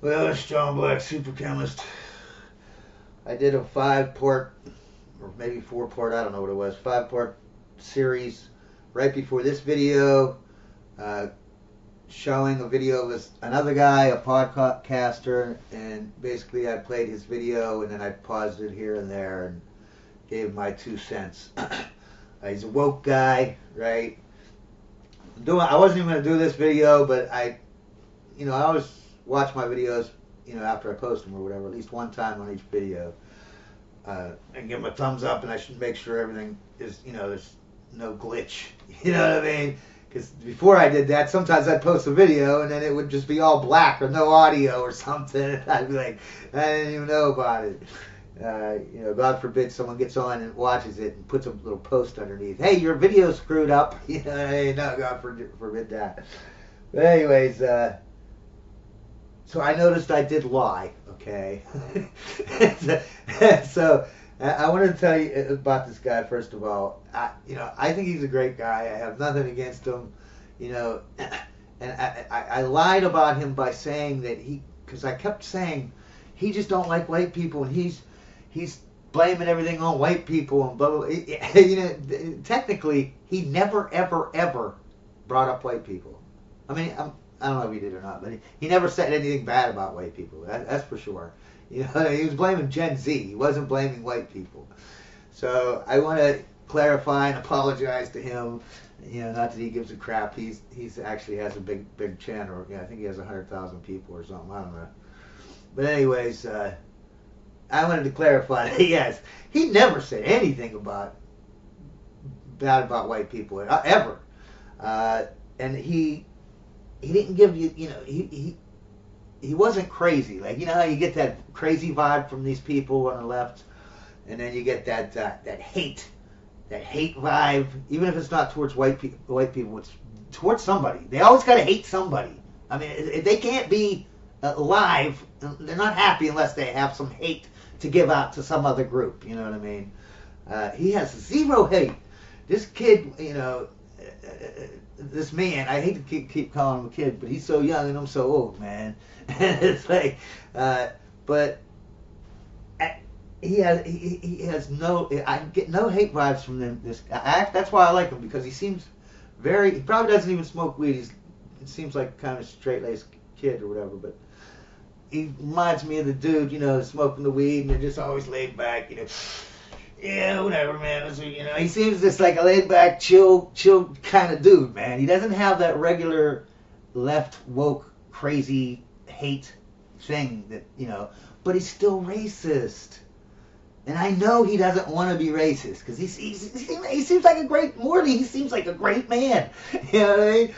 Well, it's John Black, Super Chemist. I did a 5-part, or maybe 4-part, I don't know what it was, 5-part series right before this video, uh, showing a video of another guy, a podcaster, and basically I played his video and then I paused it here and there and gave my 2 cents. He's a woke guy, right? I wasn't even going to do this video, but I always watch my videos, after I post them or whatever, at least one time on each video, and give them a thumbs up, and I should make sure everything is, there's no glitch. You know what I mean? Because before I did that, sometimes I'd post a video and then it would just be all black or no audio or something. And I'd be like, I didn't even know about it. God forbid someone gets on and watches it and puts a little post underneath. Hey, your video screwed up. You know, hey, no, God forbid that. But anyways, so I noticed I did lie. Okay, so I wanted to tell you about this guy first of all. I think he's a great guy. I have nothing against him. And I lied about him by saying that because I kept saying he just don't like white people and he's blaming everything on white people and blah, blah, blah. Technically, he never, ever, ever brought up white people. I mean, I don't know if he did or not, but he never said anything bad about white people. That's for sure. He was blaming Gen Z. He wasn't blaming white people. So I want to clarify and apologize to him. Not that he gives a crap. He's actually has a big channel. I think he has 100,000 people or something. I don't know. But anyways, I wanted to clarify that, yes, he never said anything bad about white people ever, and he didn't give you, he wasn't crazy. Like, how you get that crazy vibe from these people on the left, and then you get that hate vibe, even if it's not towards white people, it's towards somebody. They always got to hate somebody. I mean, if they can't be alive, they're not happy unless they have some hate to give out to some other group. You know what I mean? He has zero hate. This kid, this man, I hate to keep calling him a kid, but he's so young and I'm so old, man. It's like, but he has no, I get no hate vibes from them. That's why I like him, because he probably doesn't even smoke weed. It seems like kind of straight-laced kid or whatever, but he reminds me of the dude, smoking the weed and they're just always laid back, yeah, whatever, man. He seems just like a laid-back, chill kind of dude, man. He doesn't have that regular left woke crazy hate thing that but he's still racist. And I know he doesn't want to be racist because he seems like a great morally. He seems like a great man. You know what I mean?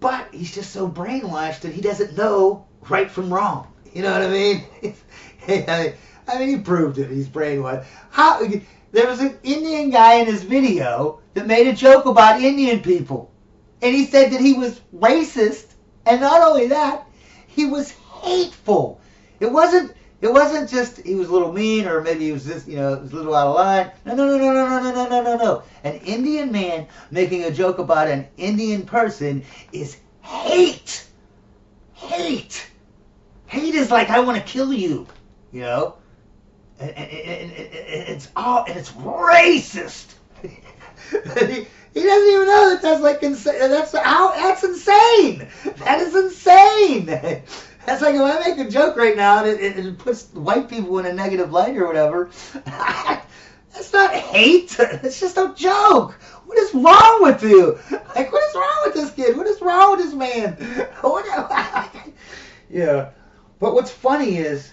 But he's just so brainwashed that he doesn't know right from wrong. You know what I mean? I mean, he proved it. He's brainwashed. There was an Indian guy in his video that made a joke about Indian people. And he said that he was racist. And not only that, he was hateful. It wasn't just he was a little mean or maybe he was just, it was a little out of line. No. An Indian man making a joke about an Indian person is hate. Hate. Hate is like, I want to kill you, and it's racist. He doesn't even know that's like insane. That's insane. That is insane. That's like if I make a joke right now and it puts white people in a negative light or whatever. That's not hate. It's just a joke. What is wrong with you? Like, what is wrong with this kid? What is wrong with this man? Yeah. But what's funny is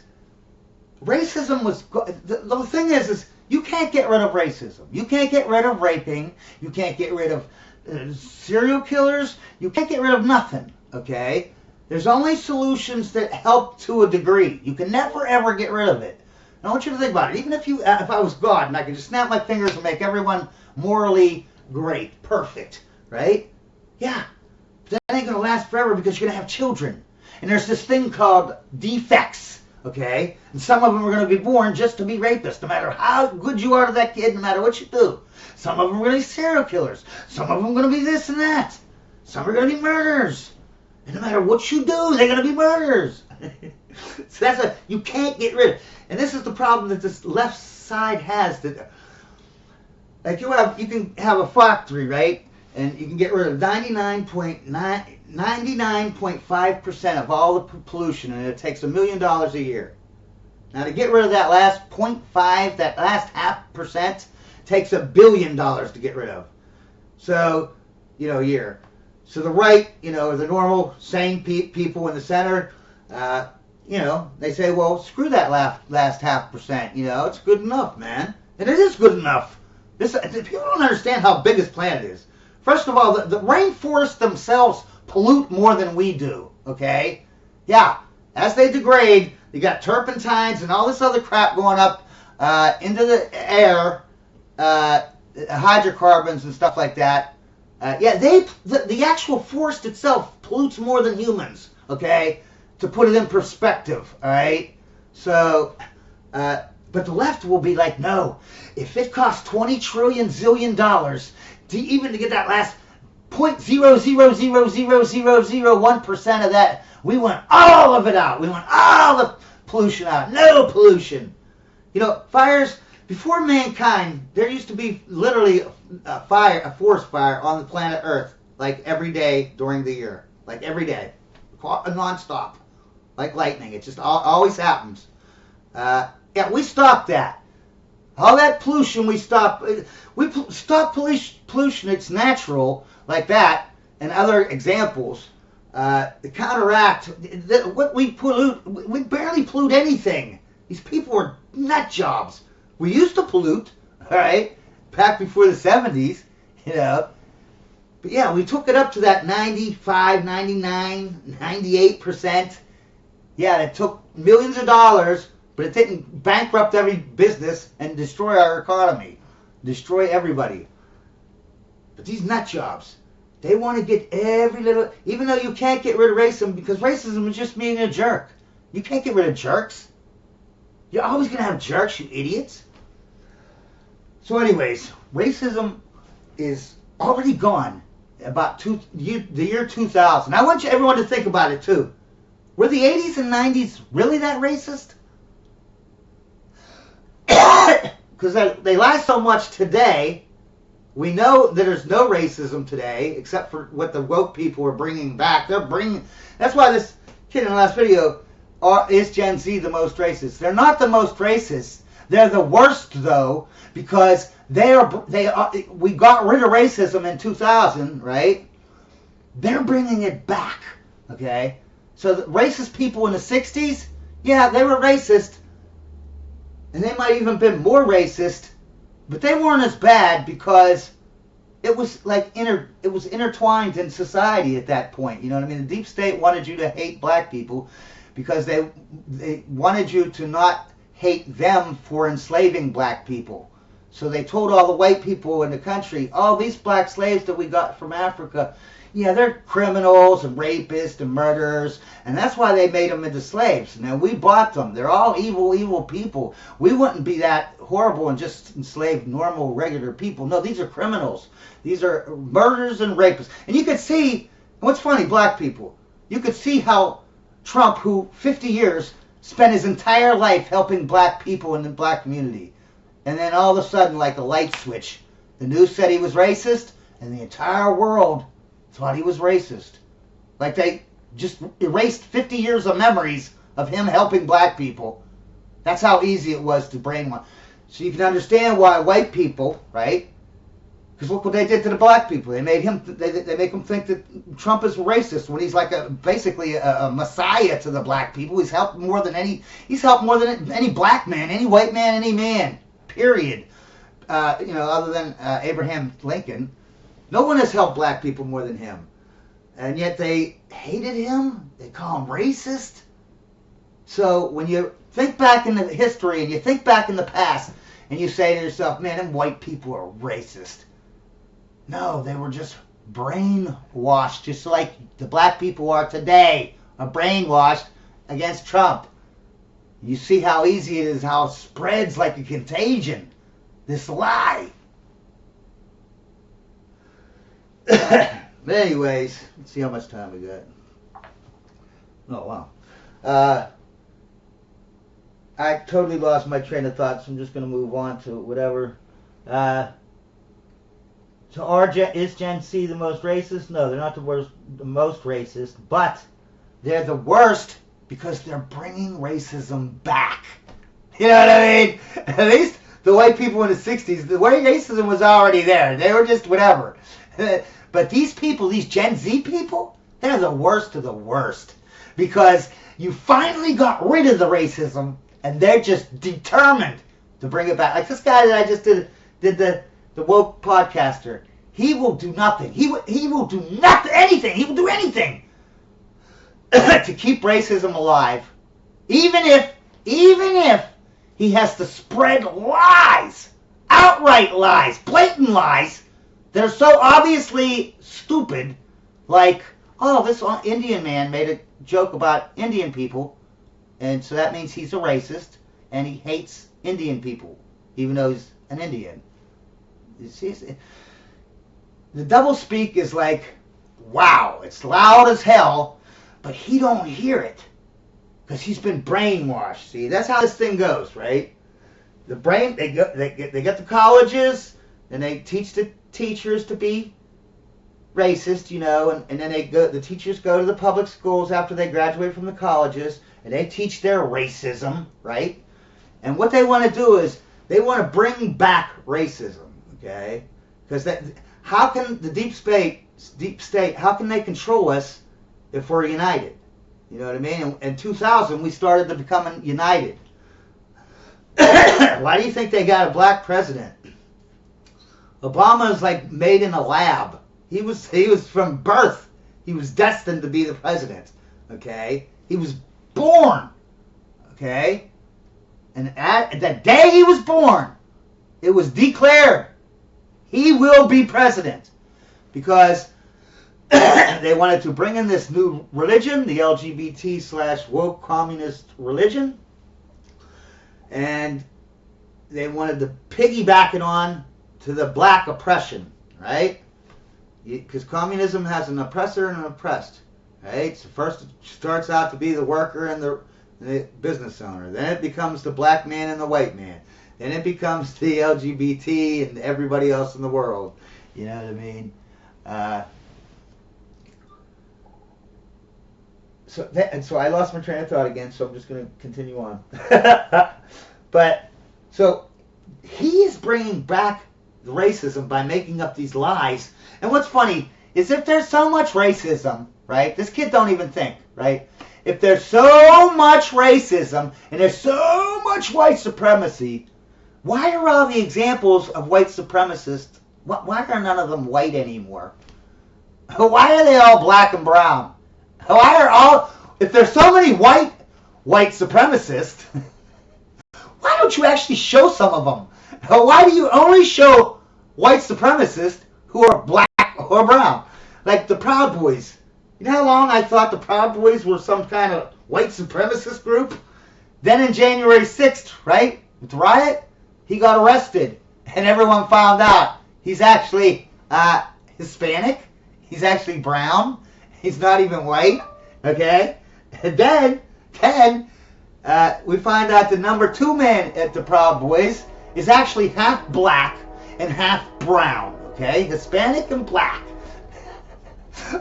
racism was... The thing is you can't get rid of racism. You can't get rid of raping. You can't get rid of serial killers. You can't get rid of nothing, okay? There's only solutions that help to a degree. You can never, ever get rid of it. And I want you to think about it. Even if I was God and I could just snap my fingers and make everyone morally great, perfect, right? Yeah. But that ain't going to last forever because you're going to have children. And there's this thing called defects, okay? And some of them are going to be born just to be rapists, no matter how good you are to that kid, no matter what you do. Some of them are going to be serial killers. Some of them are going to be this and that. Some are going to be murderers. And no matter what you do, they're going to be murderers. So that's what you can't get rid of. And this is the problem that this left side has. That, like, you can have a factory, right? And you can get rid of 99.5% of all the pollution, and it takes $1 million a year. Now, to get rid of that last 0.5, that last 0.5%, takes $1 billion to get rid of. So, a year. So the right, the normal, sane people in the center, they say, well, screw that last 0.5%. It's good enough, man. And it is good enough. People don't understand how big this planet is. First of all, the rainforests themselves pollute more than we do, okay? Yeah, as they degrade, you got turpentines and all this other crap going up into the air, hydrocarbons and stuff like that. The actual forest itself pollutes more than humans, okay? To put it in perspective, all right? So, but the left will be like, no, if it costs 20 trillion zillion dollars to get that last 0.0000001% of that, we want all of it out. We want all the pollution out. No pollution. Fires, before mankind, there used to be literally a forest fire on the planet Earth, like every day during the year. Like every day. Non-stop. Like lightning. It just always happens. We stopped that. All that pollution we stopped. We stopped pollution. It's natural, like that, and other examples. To counteract what we pollute. We barely pollute anything. These people are nut jobs. We used to pollute, all right, back before the 70s, But yeah, we took it up to that 95, 99, 98%. Yeah, it took millions of dollars, but it didn't bankrupt every business and destroy our economy, destroy everybody. But these nut jobs, they want to get every little, even though you can't get rid of racism, because racism is just being a jerk. You can't get rid of jerks. You're always going to have jerks, you idiots. So anyways, racism is already gone about the year 2000. I want everyone to think about it too. Were the 80s and 90s really that racist? Because they lie so much today. We know that there's no racism today, except for what the woke people are bringing back. That's why this kid in the last video, is Gen Z the most racist? They're not the most racist. They're the worst, though, because we got rid of racism in 2000, right? They're bringing it back, okay? So the racist people in the 60s, yeah, they were racist, and they might even been more racist, but they weren't as bad because it was like it was intertwined in society at that point. You know what I mean? The deep state wanted you to hate black people because they wanted you to not hate them for enslaving black people. So they told all the white people in the country, oh, these black slaves that we got from Africa, yeah, they're criminals and rapists and murderers, and that's why they made them into slaves. Now, we bought them. They're all evil, evil people. We wouldn't be that horrible and just enslave normal, regular people. No, these are criminals. These are murderers and rapists. And you could see, what's funny, black people, you could see how Trump, who 50 years spent his entire life helping black people in the black community, and then all of a sudden, like a light switch, the news said he was racist, and the entire world thought he was racist. Like they just erased 50 years of memories of him helping black people. That's how easy it was to brainwash. So you can understand why white people, right? Because look what they did to the black people. They made him. They make him think that Trump is racist when he's like basically a messiah to the black people. He's helped more than any. He's helped more than any black man, any white man, any man. Period. Other than Abraham Lincoln, no one has helped black people more than him. And yet they hated him. They call him racist. So when you think back in the history and you think back in the past and you say to yourself, man, them white people are racist. No, they were just brainwashed, just like the black people are today, are brainwashed against Trump. You see how easy it is, how it spreads like a contagion, this lie. But anyways, let's see how much time we got. Oh, wow. totally lost my train of thought, so I'm just going to move on to whatever. So is Gen Z the most racist? No, they're not the most racist, but they're the worst because they're bringing racism back. You know what I mean? At least the white people in the 60s, the white racism was already there. They were just whatever. But these people, these Gen Z people, they're the worst of the worst. Because you finally got rid of the racism, and they're just determined to bring it back. Like this guy that I just did the woke podcaster. He will do nothing. He will do nothing, anything. He will do anything to keep racism alive. Even if he has to spread lies, outright lies, blatant lies, that are so obviously stupid, like, oh, this Indian man made a joke about Indian people, and so that means he's a racist, and he hates Indian people, even though he's an Indian. You see, the doublespeak is like, wow, it's loud as hell, but he don't hear it, because he's been brainwashed. See, that's how this thing goes, right? The brain, they get the colleges, and they teach the teachers to be racist, you know, and then the teachers go to the public schools after they graduate from the colleges, and they teach their racism, right? And what they want to do is they want to bring back racism, okay? Because how can the deep state, how can they control us if we're united? You know what I mean? In 2000, we started to become united. Why do you think they got a black president? Obama is like made in a lab. He was from birth. He was destined to be the president. Okay? He was born. Okay? And at the day he was born, it was declared he will be president. Because they wanted to bring in this new religion, the LGBT / woke communist religion. And they wanted to piggyback it on to the black oppression, right? Because communism has an oppressor and an oppressed, right? So first it starts out to be the worker and the business owner. Then it becomes the black man and the white man. Then it becomes the LGBT and everybody else in the world. You know what I mean? So I lost my train of thought again, so I'm just going to continue on. But, so, he is bringing back the racism by making up these lies. And what's funny is if there's so much racism, right, this kid don't even think, right? If there's so much racism and there's so much white supremacy, why are all the examples of white supremacists, why are none of them white anymore? Why are they all black and brown? Why are all, if there's so many white supremacists, why don't you actually show some of them? Why do you only show white supremacists who are black or brown? Like the Proud Boys. You know how long I thought the Proud Boys were some kind of white supremacist group? Then in January 6th, right, with the riot, he got arrested. And everyone found out he's actually Hispanic. He's actually brown. He's not even white. Okay? And then we find out the number 2 man at the Proud Boys is actually half black and half brown. Okay? Hispanic and black.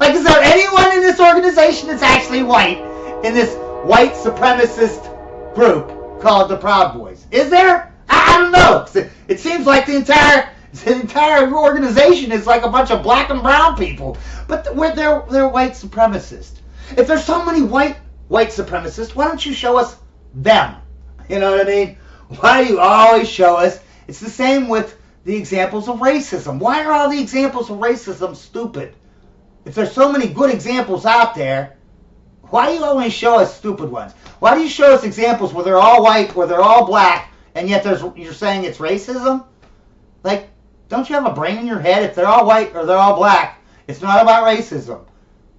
Like, is there anyone in this organization that's actually white in this white supremacist group called the Proud Boys? Is there? I don't know. It seems like the entire organization is like a bunch of black and brown people. But they're white supremacists. If there's so many white supremacists, why don't you show us them? You know what I mean? Why do you always show us? It's the same with the examples of racism. Why are all the examples of racism stupid? If there's so many good examples out there, why do you always show us stupid ones? Why do you show us examples where they're all white, where they're all black, and yet you're saying it's racism? Like, don't you have a brain in your head? If they're all white or they're all black, it's not about racism.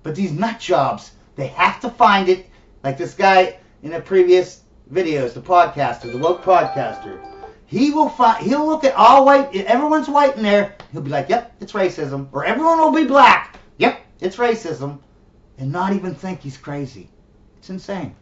But these nut jobs, they have to find it, like this guy in the previous videos, the podcaster, the woke podcaster. He'll look at all white, everyone's white in there, he'll be like, yep, it's racism. Or everyone will be black, yep, it's racism. And not even think he's crazy. It's insane.